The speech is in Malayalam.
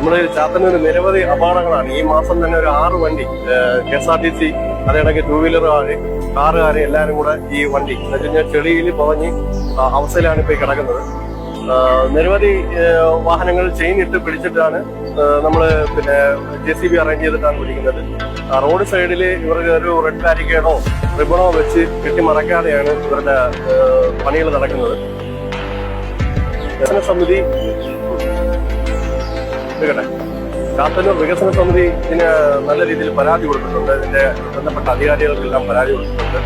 നമ്മുടെ ചാത്തന്നൂര് നിരവധി അപകടങ്ങളാണ്. ഈ മാസം തന്നെ ഒരു 6 വണ്ടി KSRTC, അതിനിടയ്ക്ക് 2 വീലറുകാര്, കാറുകാര് എല്ലാവരും കൂടെ ഈ വണ്ടി എന്ന് വെച്ച് കഴിഞ്ഞാൽ ചെളിയിൽ പുതഞ്ഞ് അവസ്ഥയിലാണ് ഇപ്പൊ കിടക്കുന്നത്. നിരവധി വാഹനങ്ങൾ ചെയിൻ ഇട്ട് പിടിച്ചിട്ടാണ് നമ്മള് JCB അറേഞ്ച് ചെയ്തിട്ടാണ് പിടിക്കുന്നത്. റോഡ് സൈഡിൽ ഇവർക്ക് ഒരു റെഡ് ബാരിക്കേഡോ റിബണോ വെച്ച് കെട്ടിമറക്കാതെയാണ് ഇവരുടെ പണികൾ നടക്കുന്നത്. വികസന സമിതി ചാത്തന്നൂർ വികസന സമിതി ഇതിന് നല്ല രീതിയിൽ പരാതി കൊടുത്തിട്ടുണ്ട്. ഇതിന്റെ ബന്ധപ്പെട്ട അധികാരികൾക്കെല്ലാം പരാതി കൊടുത്തിട്ടുണ്ട്.